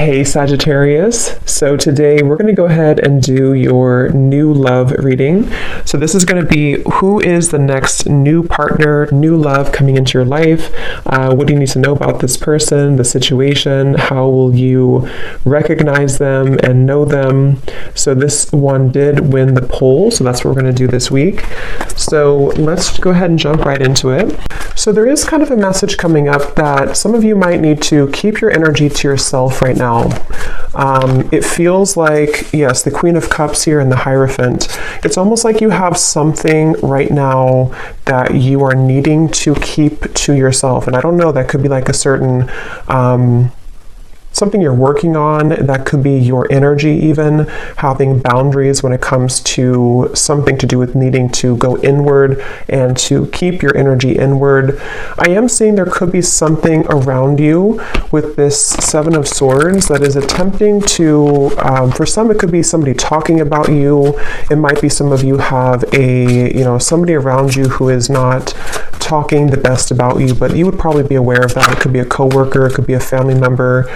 Hey Sagittarius, so today we're going to go ahead and do your new love reading. So this is going to be who is the next new partner, new love coming into your life. What do you need to know about this person, the situation? How will you recognize them and know them? So this one did win the poll, so that's what we're going to do this week. So let's go ahead and jump right into it. So there is kind of a message coming up that some of you might need to keep your energy to yourself right now. It feels like, yes, the Queen of Cups here and the Hierophant. It's almost like you have something right now that you are needing to keep to yourself. And I don't know, that could be like a certain something you're working on. That could be your energy, even having boundaries when it comes to something to do with needing to go inward and to keep your energy inward. I am seeing there could be something around you with this Seven of Swords that is attempting to, for some it could be somebody talking about you. It might be some of you have somebody around you who is not talking the best about you, but you would probably be aware of that. It could be a coworker, it could be a family member.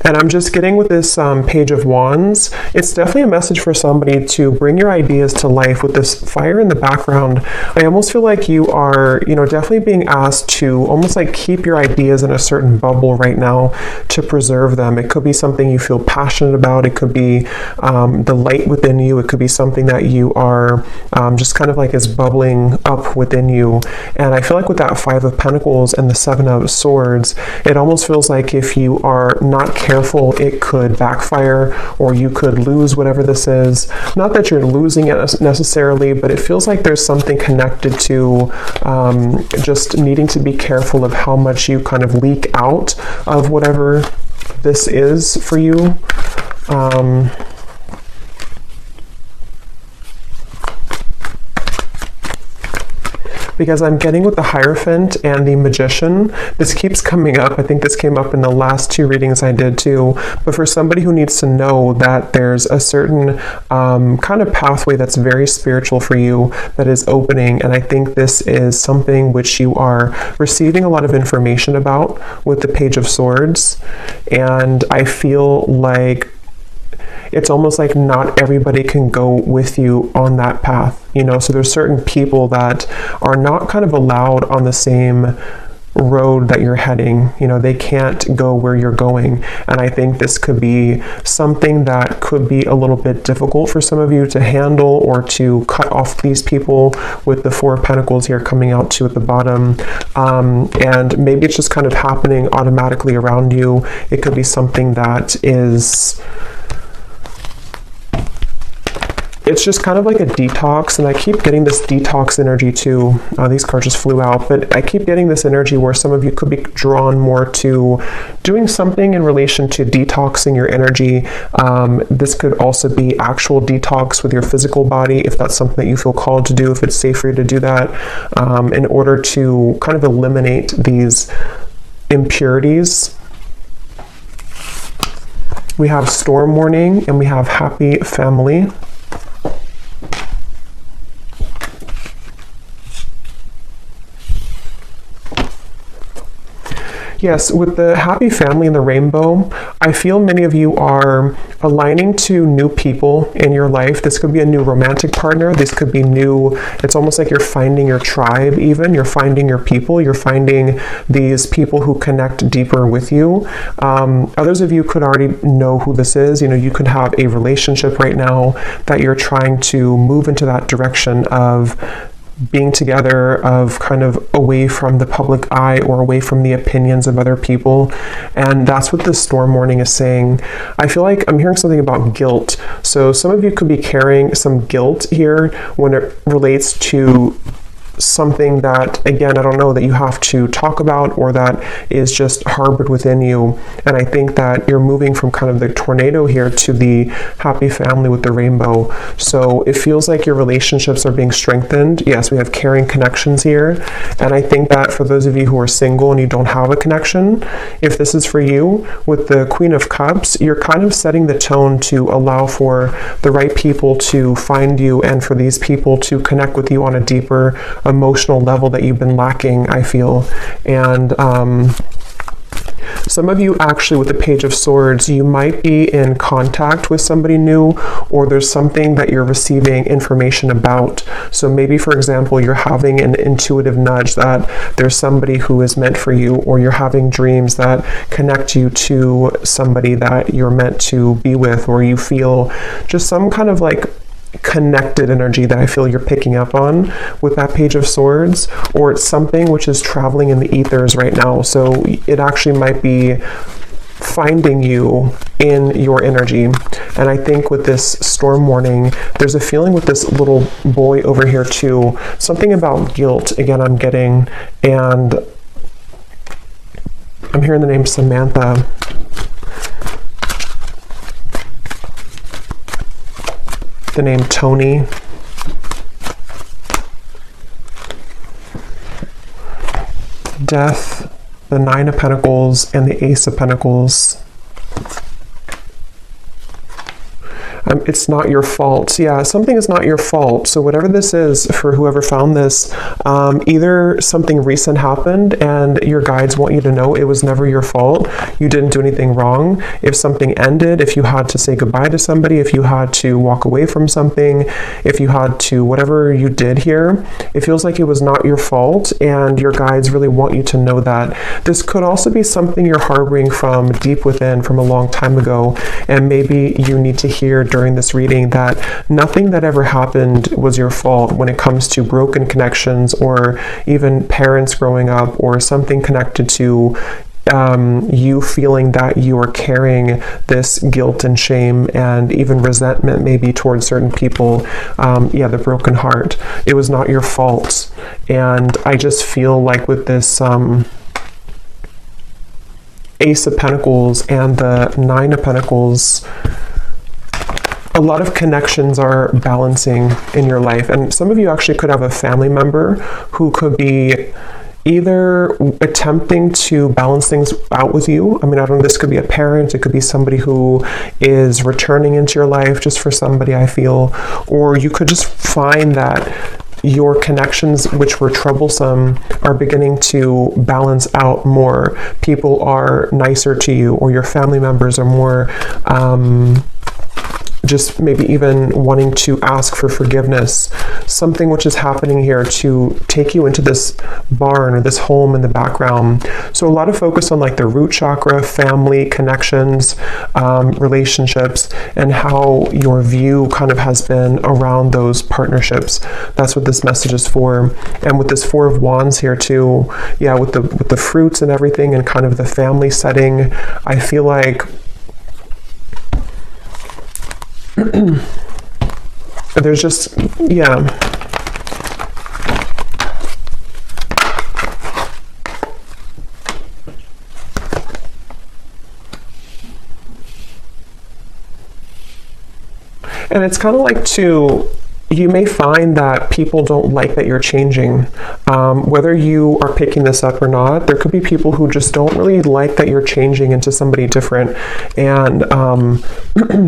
And I'm just getting with this Page of Wands, it's definitely a message for somebody to bring your ideas to life with this fire in the background. I almost feel like you are, definitely being asked to almost like keep your ideas in a certain bubble right now to preserve them. It could be something you feel passionate about. It could be the light within you. It could be something that you are just kind of like is bubbling up within you. And I feel like with that Five of Pentacles and the Seven of Swords, it almost feels like if you are not careful, it could backfire, or you could lose whatever this is. Not that you're losing it necessarily, but it feels like there's something connected to just needing to be careful of how much you kind of leak out of whatever this is for you. Because I'm getting with the Hierophant and the Magician, this keeps coming up. I think this came up in the last two readings I did too. But for somebody who needs to know that there's a certain kind of pathway that's very spiritual for you that is opening, and I think this is something which you are receiving a lot of information about with the Page of Swords. And I feel like it's almost like not everybody can go with you on that path, so there's certain people that are not kind of allowed on the same road that you're heading. They can't go where you're going. And I think this could be something that could be a little bit difficult for some of you to handle, or to cut off these people with the Four of Pentacles here coming out too at the bottom. And maybe it's just kind of happening automatically around you. It could be something that is, it's just kind of like a detox, and I keep getting this detox energy too. These cards just flew out, but I keep getting this energy where some of you could be drawn more to doing something in relation to detoxing your energy. This could also be actual detox with your physical body, if that's something that you feel called to do, if it's safe for you to do that, in order to kind of eliminate these impurities. We have Storm Warning and we have Happy Family. Yes, with the Happy Family and the Rainbow, I feel many of you are aligning to new people in your life. This could be a new romantic partner. This could be new. It's almost like you're finding your tribe even. You're finding your people. You're finding these people who connect deeper with you. Others of you could already know who this is. You could have a relationship right now that you're trying to move into that direction of being together, of kind of away from the public eye or away from the opinions of other people. And that's what this Storm Warning is saying. I feel like I'm hearing something about guilt. So some of you could be carrying some guilt here when it relates to something that, again, I don't know, that you have to talk about, or that is just harbored within you. And I think that you're moving from kind of the tornado here to the Happy Family with the Rainbow. So it feels like your relationships are being strengthened. Yes, we have caring connections here. And I think that for those of you who are single and you don't have a connection, if this is for you, with the Queen of Cups, you're kind of setting the tone to allow for the right people to find you, and for these people to connect with you on a deeper emotional level that you've been lacking, I feel. And some of you actually with the Page of Swords, you might be in contact with somebody new, or there's something that you're receiving information about. So maybe, for example, you're having an intuitive nudge that there's somebody who is meant for you, or you're having dreams that connect you to somebody that you're meant to be with, or you feel just some kind of like connected energy that I feel you're picking up on with that Page of Swords, or it's something which is traveling in the ethers right now. So it actually might be finding you in your energy. And I think with this storm warning, there's a feeling with this little boy over here too, something about guilt again I'm getting, and I'm hearing the name Samantha. The name Tony. Death, the Nine of Pentacles, and the Ace of Pentacles. It's not your fault. Yeah, something is not your fault. So whatever this is, for whoever found this, either something recent happened and your guides want you to know it was never your fault. You didn't do anything wrong. If something ended, if you had to say goodbye to somebody, if you had to walk away from something, if you had to, whatever you did here, it feels like it was not your fault, and your guides really want you to know that. This could also be something you're harboring from deep within from a long time ago, and maybe you need to hear during this reading that nothing that ever happened was your fault when it comes to broken connections, or even parents growing up, or something connected to you feeling that you are carrying this guilt and shame and even resentment maybe towards certain people. Yeah, the broken heart. It was not your fault. And I just feel like with this Ace of Pentacles and the Nine of Pentacles, a lot of connections are balancing in your life. And some of you actually could have a family member who could be either attempting to balance things out with you. I mean, I don't know, this could be a parent, it could be somebody who is returning into your life just for somebody, I feel. Or you could just find that your connections, which were troublesome, are beginning to balance out more. People are nicer to you, or your family members are more just maybe even wanting to ask for forgiveness. Something which is happening here to take you into this barn or this home in the background. So a lot of focus on like the root chakra, family, connections, relationships, and how your view kind of has been around those partnerships. That's what this message is for. And with this Four of Wands here too, yeah, with the fruits and everything, and kind of the family setting, I feel like there's just, yeah. And it's kind of like you may find that people don't like that you're changing. Whether you are picking this up or not, there could be people who just don't really like that you're changing into somebody different. And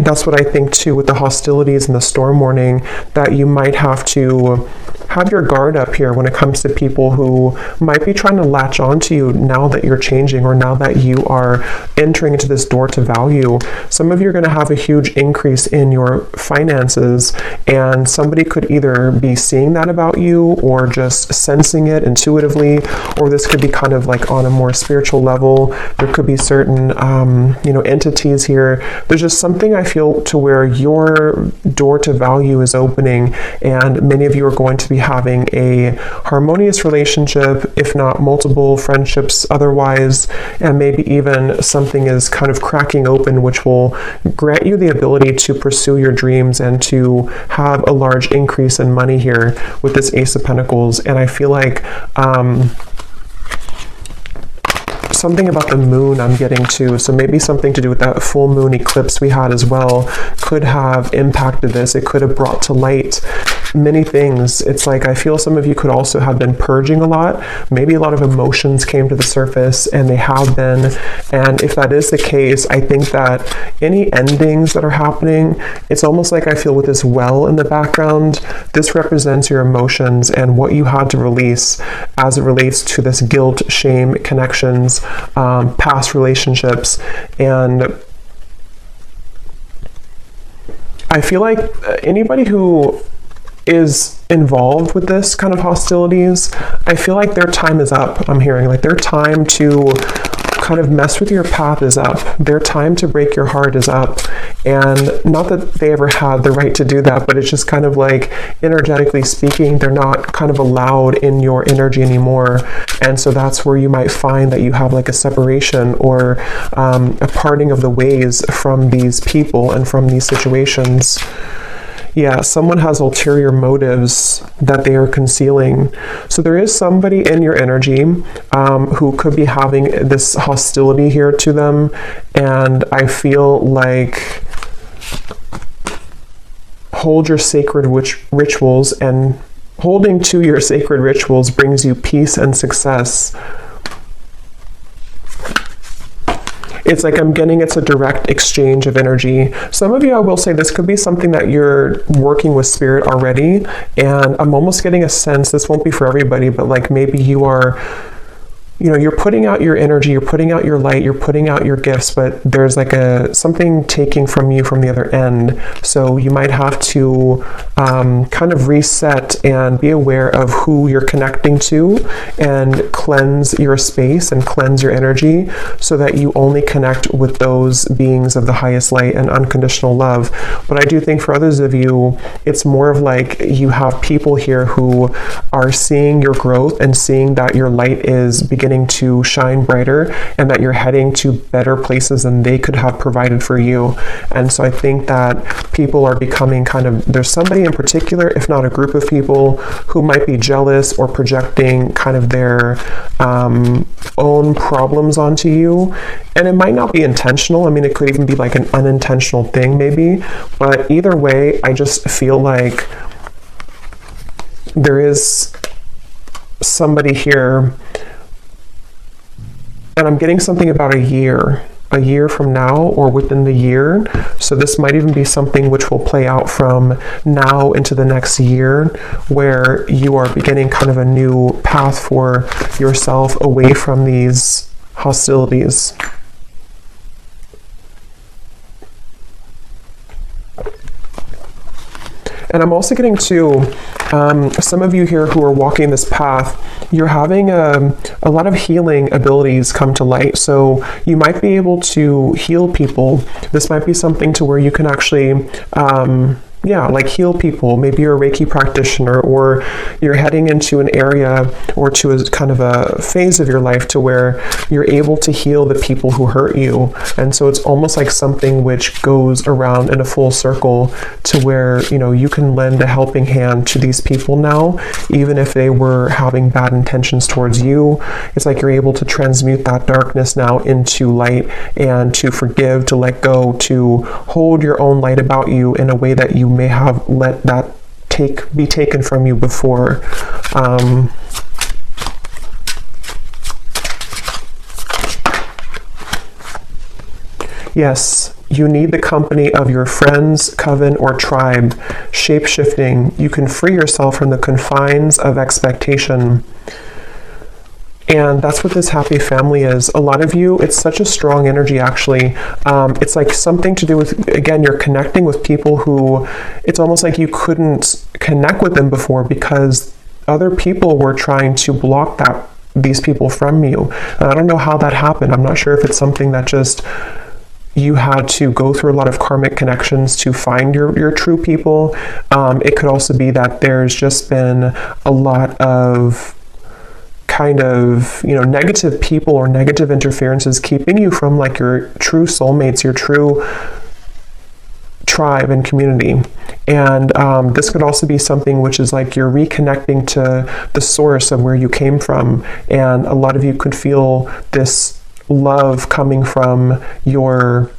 that's what I think too with the hostilities and the storm warning, that you might have to have your guard up here when it comes to people who might be trying to latch onto you now that you're changing, or now that you are entering into this door to value. Some of you are going to have a huge increase in your finances, and somebody could either be seeing that about you, or just sensing it intuitively, or this could be kind of like on a more spiritual level. There could be certain entities here. There's just something I feel to where your door to value is opening, and many of you are going to be having a harmonious relationship, if not multiple friendships otherwise, and maybe even something is kind of cracking open, which will grant you the ability to pursue your dreams and to have a large increase in money here with this Ace of Pentacles. And I feel like something about the moon I'm getting to, so maybe something to do with that full moon eclipse we had as well, could have impacted this. It could have brought to light many things. It's like I feel some of you could also have been purging a lot. Maybe a lot of emotions came to the surface, and they have been. And if that is the case, I think that any endings that are happening, it's almost like I feel with this well in the background, this represents your emotions and what you had to release as it relates to this guilt, shame, connections, past relationships. And I feel like anybody who is involved with this kind of hostilities, I feel like their time is up. I'm hearing like their time to kind of mess with your path is up. Their time to break your heart is up. And not that they ever had the right to do that, but it's just kind of like, energetically speaking, they're not kind of allowed in your energy anymore. And so that's where you might find that you have like a separation or a parting of the ways from these people and from these situations. Yeah, someone has ulterior motives that they are concealing. So there is somebody in your energy who could be having this hostility here to them. And I feel like hold your sacred rituals, and holding to your sacred rituals brings you peace and success. It's like I'm getting it's a direct exchange of energy. Some of you, I will say, this could be something that you're working with spirit already, and I'm almost getting a sense, this won't be for everybody, but like maybe you are, you know, you're putting out your energy, you're putting out your light, you're putting out your gifts, but there's like something taking from you from the other end. So you might have to kind of reset and be aware of who you're connecting to, and cleanse your space and cleanse your energy so that you only connect with those beings of the highest light and unconditional love. But I do think for others of you, it's more of like you have people here who are seeing your growth and seeing that your light is beginning to shine brighter, and that you're heading to better places than they could have provided for you. And so I think that people are becoming kind of, there's somebody in particular, if not a group of people, who might be jealous or projecting kind of their own problems onto you. And it might not be intentional. I mean, it could even be like an unintentional thing maybe, but either way, I just feel like there is somebody here. And I'm getting something about a year from now, or within the year. So this might even be something which will play out from now into the next year, where you are beginning kind of a new path for yourself away from these hostilities. And I'm also getting to some of you here who are walking this path, you're having a lot of healing abilities come to light. So you might be able to heal people. This might be something to where you can actually like heal people. Maybe you're a Reiki practitioner, or you're heading into an area or to a kind of a phase of your life to where you're able to heal the people who hurt you. And so it's almost like something which goes around in a full circle to where, you know, you can lend a helping hand to these people now, even if they were having bad intentions towards you. It's like you're able to transmute that darkness now into light, and to forgive, to let go, to hold your own light about you in a way that you may have let that be taken from you before. Yes, you need the company of your friends, coven, or tribe. Shape-shifting, you can free yourself from the confines of expectation. And that's what this happy family is. A lot of you, it's such a strong energy, actually. It's like something to do with, again, you're connecting with people who, it's almost like you couldn't connect with them before because other people were trying to block these people from you. And I don't know how that happened. I'm not sure if it's something that just you had to go through a lot of karmic connections to find your true people. It could also be that there's just been a lot of kind of, you know, negative people or negative interferences keeping you from like your true soulmates, your true tribe and community. And this could also be something which is like you're reconnecting to the source of where you came from. And a lot of you could feel this love coming from your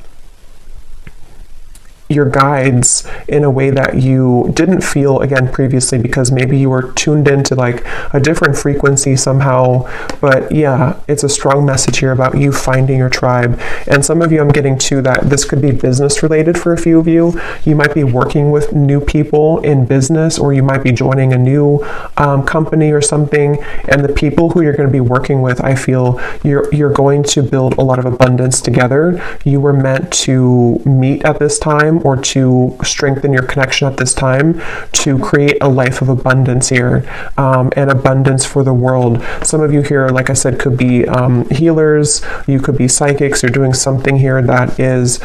your guides in a way that you didn't feel, again, previously, because maybe you were tuned into like a different frequency somehow. But yeah, it's a strong message here about you finding your tribe. And some of you, I'm getting to that this could be business related for a few of you. You might be working with new people in business, or you might be joining a new company or something. And the people who you're going to be working with, I feel you're going to build a lot of abundance together. You were meant to meet at this time, or to strengthen your connection at this time, to create a life of abundance here, and abundance for the world. Some of you here, like I said, could be healers, you could be psychics, you're doing something here that is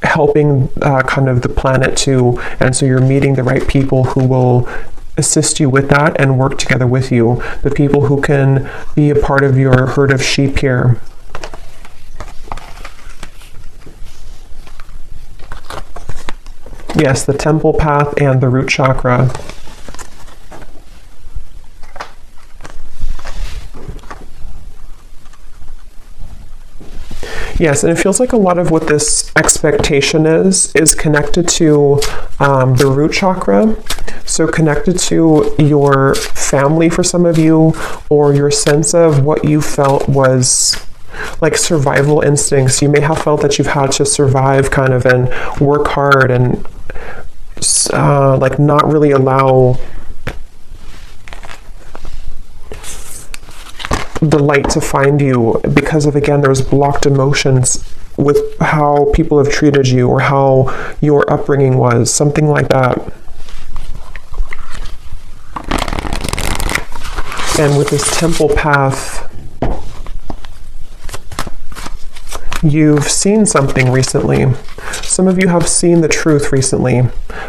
helping kind of the planet too, and so you're meeting the right people who will assist you with that and work together with you, the people who can be a part of your herd of sheep here. Yes, the temple path and the root chakra. Yes, and it feels like a lot of what this expectation is connected to the root chakra. So connected to your family for some of you, or your sense of what you felt was like survival instincts. You may have felt that you've had to survive kind of and work hard and like not really allow the light to find you because of, again, there was blocked emotions with how people have treated you or how your upbringing was, something like that. And with this temple path, you've seen something recently. Some of you have seen the truth recently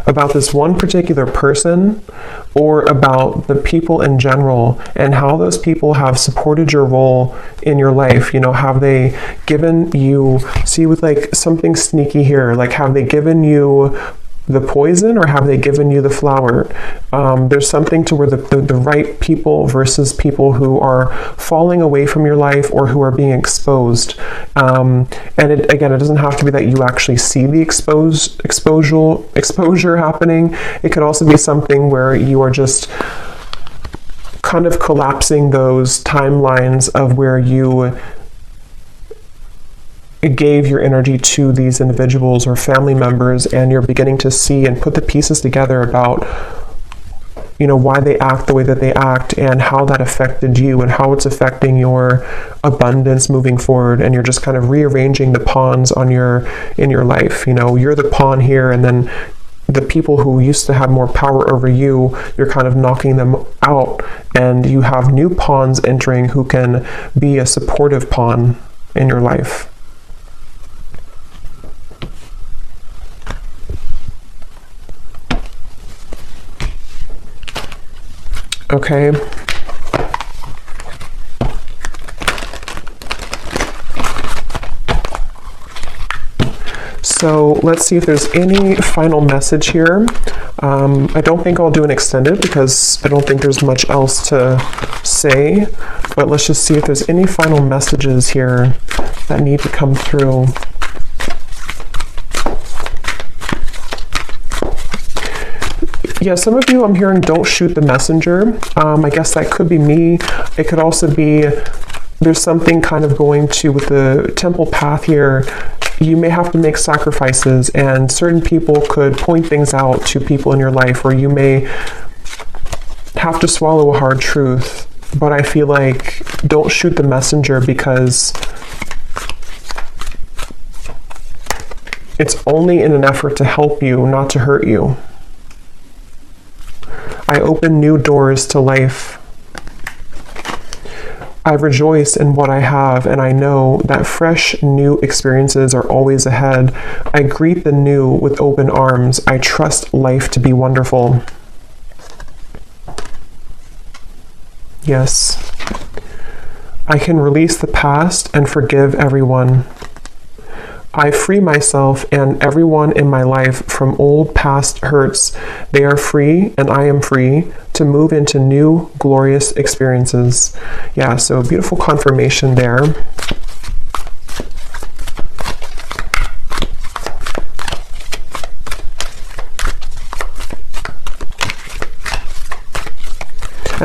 about this one particular person, or about the people in general, and how those people have supported your role in your life. You know, have they given you, see with like something sneaky here, like have they given you the poison, or have they given you the flower? There's something to where the right people versus people who are falling away from your life or who are being exposed. And it, again, it doesn't have to be that you actually see the exposure happening. It could also be something where you are just kind of collapsing those timelines of where you gave your energy to these individuals or family members, and you're beginning to see and put the pieces together about, you know, why they act the way that they act and how that affected you and how it's affecting your abundance moving forward. And you're just kind of rearranging the pawns in your life. You know, you're the pawn here, and then the people who used to have more power over you, you're kind of knocking them out, and you have new pawns entering who can be a supportive pawn in your life. Okay. So let's see if there's any final message here. I don't think I'll do an extended because I don't think there's much else to say, but let's just see if there's any final messages here that need to come through. Yeah, some of you I'm hearing don't shoot the messenger. I guess that could be me. It could also be there's something kind of going to with the temple path here. You may have to make sacrifices, and certain people could point things out to people in your life, or you may have to swallow a hard truth. But I feel like don't shoot the messenger, because it's only in an effort to help you, not to hurt you. I open new doors to life. I rejoice in what I have, and I know that fresh new experiences are always ahead. I greet the new with open arms. I trust life to be wonderful. Yes. I can release the past and forgive everyone. I free myself and everyone in my life from old past hurts. They are free, and I am free to move into new glorious experiences. Yeah, so beautiful confirmation there.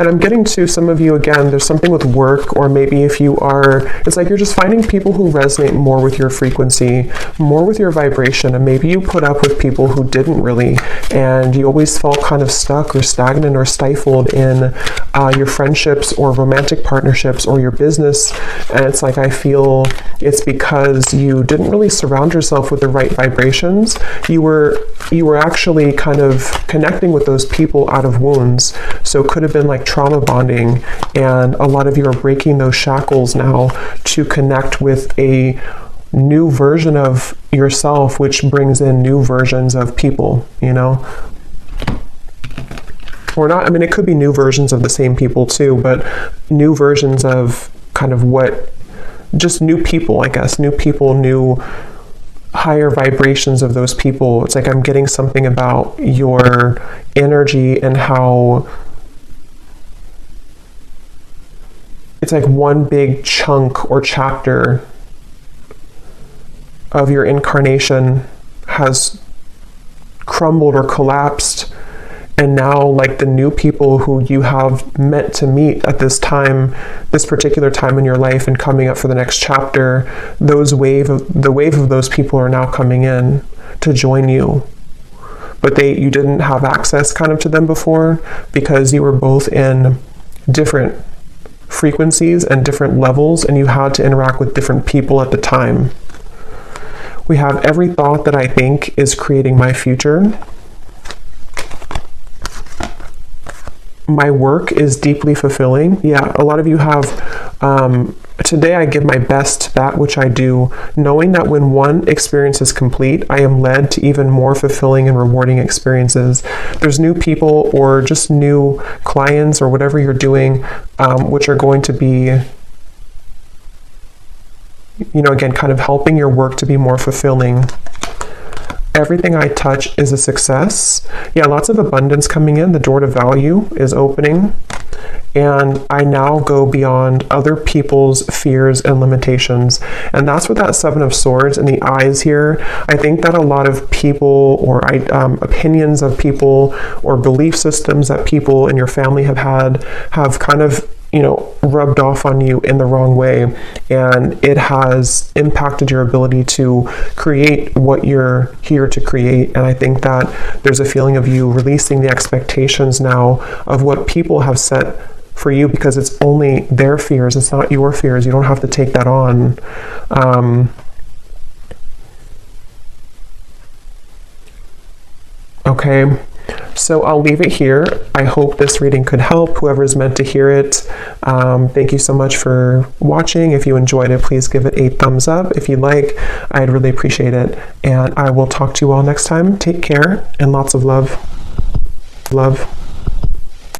And I'm getting to some of you again, there's something with work, or maybe if you are, it's like you're just finding people who resonate more with your frequency, more with your vibration, and maybe you put up with people who didn't really, and you always felt kind of stuck or stagnant or stifled in your friendships or romantic partnerships or your business. And it's like, I feel it's because you didn't really surround yourself with the right vibrations. You were actually kind of connecting with those people out of wounds. So it could have been like trauma bonding, and a lot of you are breaking those shackles now to connect with a new version of yourself, which brings in new versions of people, you know? Or not, I mean, it could be new versions of the same people too, but new versions of kind of just new people, I guess, new people, new higher vibrations of those people. It's like I'm getting something about your energy and how it's like one big chunk or chapter of your incarnation has crumbled or collapsed, and now like the new people who you have meant to meet at this time, this particular time in your life and coming up for the next chapter, the wave of those people are now coming in to join you. But you didn't have access kind of to them before because you were both in different frequencies and different levels, and you had to interact with different people at the time. We have every thought that I think is creating my future. My work is deeply fulfilling. Yeah, a lot of you have, today I give my best to that which I do, knowing that when one experience is complete, I am led to even more fulfilling and rewarding experiences. There's new people or just new clients or whatever you're doing, which are going to be, you know, again, kind of helping your work to be more fulfilling. Everything I touch is a success. Yeah, lots of abundance coming in. The door to value is opening. And I now go beyond other people's fears and limitations. And that's what that Seven of Swords and the eyes here. I think that a lot of people or opinions of people or belief systems that people in your family have had have kind of, you know, rubbed off on you in the wrong way, and it has impacted your ability to create what you're here to create. And I think that there's a feeling of you releasing the expectations now of what people have set for you, because it's only their fears, it's not your fears. You don't have to take that on. Okay. So I'll leave it here. I hope this reading could help whoever's meant to hear it. Thank you so much for watching. If you enjoyed it, please give it a thumbs up. If you'd like, I'd really appreciate it. And I will talk to you all next time. Take care and lots of love. Love.